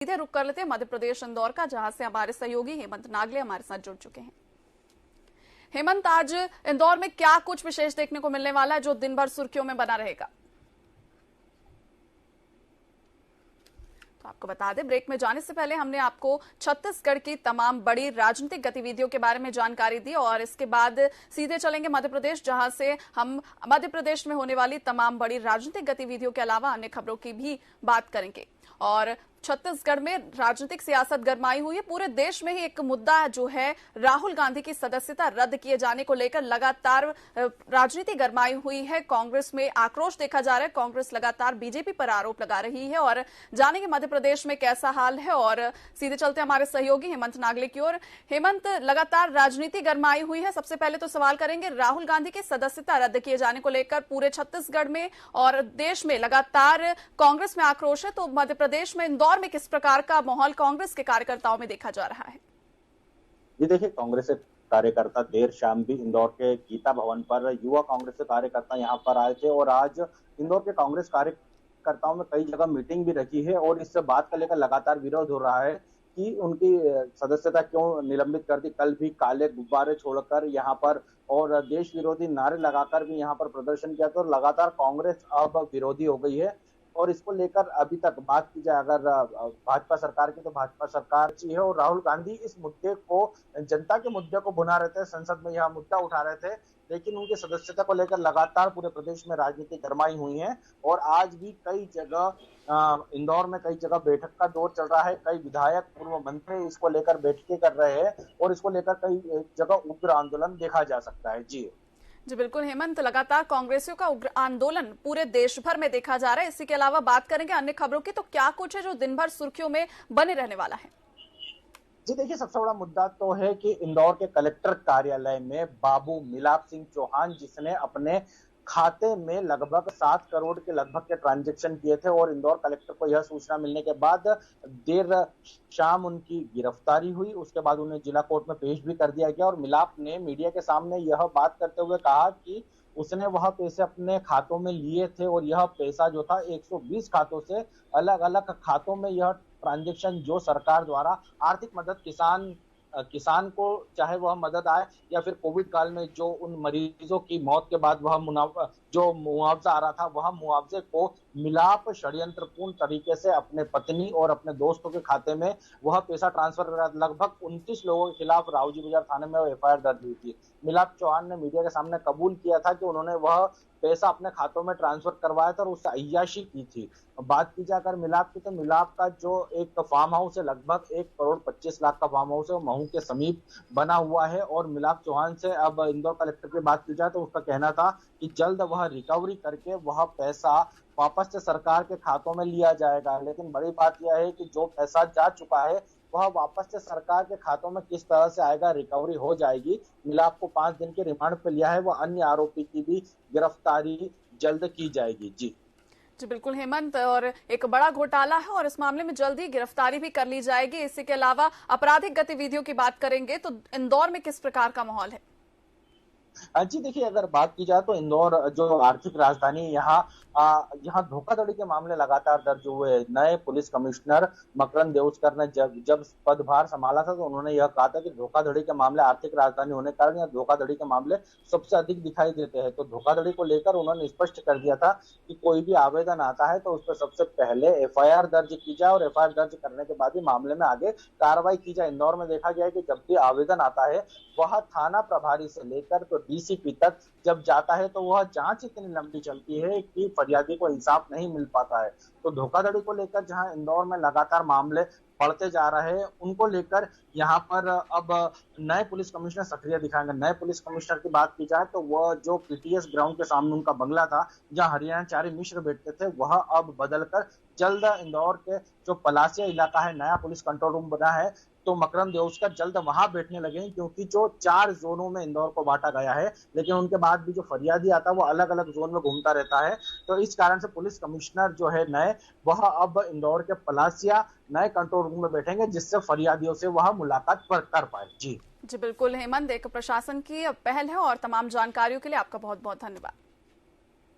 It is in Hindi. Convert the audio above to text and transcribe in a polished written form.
सीधे रुक कर लेते हैं मध्य प्रदेश इंदौर का, जहां से हमारे सहयोगी हेमंत नागले हमारे साथ जुड़ चुके हैं। हेमंत, आज इंदौर में क्या कुछ विशेष देखने को मिलने वाला है जो दिन भर सुर्खियों में बना रहेगा? तो आपको बता दें, ब्रेक में जाने से पहले हमने आपको छत्तीसगढ़ की तमाम बड़ी राजनीतिक गतिविधियों के बारे में जानकारी दी और इसके बाद सीधे चलेंगे मध्य प्रदेश, जहां से हम मध्य प्रदेश में होने वाली तमाम बड़ी राजनीतिक गतिविधियों के अलावा अन्य खबरों की भी बात करेंगे। और छत्तीसगढ़ में राजनीतिक सियासत गरमाई हुई है। पूरे देश में ही एक मुद्दा जो है राहुल गांधी की सदस्यता रद्द किए जाने को लेकर लगातार राजनीति गरमाई हुई है। कांग्रेस में आक्रोश देखा जा रहा है। कांग्रेस लगातार बीजेपी पर आरोप लगा रही है और जानेंगे मध्य प्रदेश में कैसा हाल है। और सीधे चलते हमारे सहयोगी हेमंत नागले की ओर। हेमंत, लगातार राजनीति गरमाई हुई है। सबसे पहले तो सवाल करेंगे, राहुल गांधी की सदस्यता रद्द किए जाने को लेकर पूरे छत्तीसगढ़ में और देश में लगातार कांग्रेस में आक्रोश है, तो मध्य प्रदेश में इंदौर में किस प्रकार का माहौल कांग्रेस के कार्यकर्ताओं में देखा जा रहा है? जी देखिए, कांग्रेस के कार्यकर्ता देर शाम भी इंदौर के गीता भवन पर युवा कांग्रेस के कार्यकर्ता यहां पर आए थे और आज इंदौर के कांग्रेस कार्यकर्ताओं में कई जगह मीटिंग भी रखी है और इस बात का लेकर लगातार विरोध हो रहा है कि उनकी सदस्यता क्यों निलंबित कर दी। कल भी काले गुब्बारे छोड़कर यहाँ पर और देश विरोधी नारे लगाकर भी यहाँ पर प्रदर्शन किया था और लगातार कांग्रेस अब विरोधी हो गई है। और इसको लेकर अभी तक बात की जाए अगर भाजपा सरकार की, तो भाजपा सरकार की है और राहुल गांधी इस मुद्दे को, जनता के मुद्दे को भुना रहे थे, संसद में यह मुद्दा उठा रहे थे, लेकिन उनकी सदस्यता को लेकर लगातार पूरे प्रदेश में राजनीति गरमाई हुई है। और आज भी कई जगह इंदौर में कई जगह बैठक का दौर चल रहा है। कई विधायक, पूर्व मंत्री इसको लेकर बैठकें कर रहे हैं और इसको लेकर कई जगह उग्र आंदोलन देखा जा सकता है। जी बिल्कुल हेमंत, लगातार कांग्रेसियों का उग्र आंदोलन पूरे देश भर में देखा जा रहा है। इसी के अलावा बात करेंगे अन्य खबरों की, तो क्या कुछ है जो दिन भर सुर्खियों में बने रहने वाला है? जी देखिए, सबसे बड़ा मुद्दा तो है कि इंदौर के कलेक्टर कार्यालय में बाबू मिलाप सिंह चौहान, जिसने अपने खाते में लगभग 7 करोड़ के लगभग के ट्रांजैक्शन किए थे और इंदौर कलेक्टर को यह सूचना मिलने के बाद देर शाम उनकी गिरफ्तारी हुई। उसके बाद उन्हें जिला कोर्ट में पेश भी कर दिया गया और मिलाप ने मीडिया के सामने यह बात करते हुए कहा कि उसने वह पैसे अपने खातों में लिए थे और यह पैसा जो था 120 खातों से अलग अलग खातों में, यह ट्रांजैक्शन जो सरकार द्वारा आर्थिक मदद किसान को, चाहे वह मदद आए या फिर कोविड काल में जो उन मरीजों की मौत के बाद वह जो मुआवजा आ रहा था, वह मुआवजे को मिलाप षड्यंत्रपूर्ण तरीके से अपने पत्नी और अपने दोस्तों के खाते में वह पैसा ट्रांसफर कर रहा था। लगभग 29 लोगों के खिलाफ रावजी बाजार थाने में एफआईआर दर्ज हुई थी। मिलाप चौहान ने मीडिया के सामने कबूल किया था कि उन्होंने वह पैसा अपने खातों में ट्रांसफर करवाया था और उससे अय्याशी की थी। बात की जाकर मिलाप की, तो मिलाप का जो एक फार्म हाउस है, लगभग 1 करोड़ 25 लाख का फार्म हाउस है, वो महू के समीप बना हुआ है। और मिलाप चौहान से अब इंदौर कलेक्टर की बात की जाए तो उसका कहना था कि जल्द वह रिकवरी करके वह पैसा वापस से सरकार के खातों में लिया जाएगा। लेकिन बड़ी बात यह है कि जो पैसा जा चुका है वह वापस से सरकार के खातों में किस तरह से आएगा, रिकवरी हो जाएगी। मिलाप को 5 दिन के रिमांड पर लिया है। वह अन्य आरोपी की भी गिरफ्तारी जल्द की जाएगी। जी बिल्कुल हेमंत, और एक बड़ा घोटाला है और इस मामले में जल्द ही गिरफ्तारी भी कर ली जाएगी। इसी के अलावा आपराधिक गतिविधियों की बात करेंगे तो इंदौर में किस प्रकार का माहौल है? जी देखिए, अगर बात की जाए तो इंदौर जो आर्थिक राजधानी, यहाँ धोखाधड़ी के मामले लगातार दर्ज हुए। नए पुलिस कमिश्नर मकरंद देउस्कर ने जब पदभार संभाला था तो उन्होंने यह कहा था कि धोखाधड़ी के मामले आर्थिक राजधानी होने के कारण यहाँ धोखाधड़ी के मामले सबसे अधिक दिखाई देते हैं। तो धोखाधड़ी को लेकर उन्होंने स्पष्ट कर दिया था कि कोई भी आवेदन आता है तो उस पर सबसे पहले एफआईआर दर्ज की जाए और एफआईआर दर्ज करने के बाद ही मामले में आगे कार्रवाई की जाए। इंदौर में देखा गया है कि जब भी आवेदन आता है वह थाना प्रभारी से लेकर तो डीसीपी तक जब जाता है तो वह जांच इतनी लंबी चलती है कि फरियादी को इंसाफ नहीं मिल पाता है। तो धोखाधड़ी को लेकर जहां इंदौर में लगातार मामले बढ़ते जा रहे हैं, उनको लेकर यहाँ पर अब नए पुलिस कमिश्नर सक्रिय दिखाएंगे। नए पुलिस कमिश्नर की बात की जाए तो वह जो पीटीएस ग्राउंड के सामने उनका बंगला था, जहां हरियाणाचारी मिश्र बैठते थे, वह अब बदलकर जल्द इंदौर के जो पलासिया इलाका है, नया पुलिस कंट्रोल रूम बना है, तो मकरंद देउस्कर जल्द वहां बैठने लगे हैं, क्योंकि जो 4 जोनों में इंदौर को बांटा गया है, लेकिन उनके बाद भी जो फरियादी आता है वो अलग अलग जोन में घूमता रहता है। तो इस कारण से पुलिस कमिश्नर जो है नए, वह अब इंदौर के पलासिया नए कंट्रोल रूम में बैठेंगे, जिससे फरियादियों से वह मुलाकात कर पाए। जी बिल्कुल हेमंत, एक प्रशासन की पहल है और तमाम जानकारियों के लिए आपका बहुत बहुत धन्यवाद।